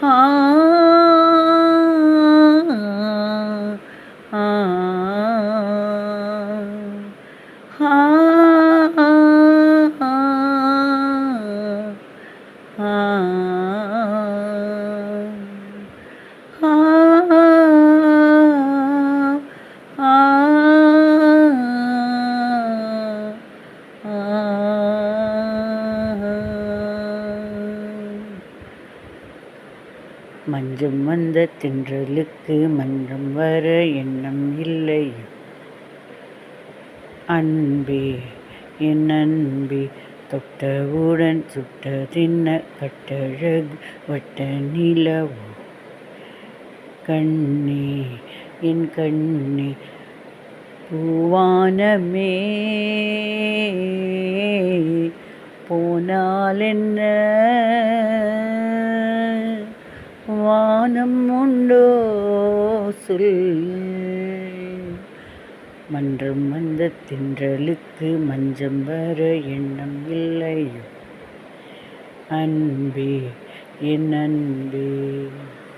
ஆ ஆ மஞ்சம் வந்த தென்றலுக்கு மன்றம் வர எண்ணம் இல்லை. அன்பே என் அன்பே தொட்டவுடன் சுட்டதென்ன கட்டழகு வட்ட நிலவோ. கண்ணே என் கண்ணே பூவானமே போனாலென்ன வானம் உண்டோ சொல். மன்றம் வந்த தென்றலுக்கு மஞ்சம் வர எண்ணம் இல்லையோ. அன்பே என் அன்பே.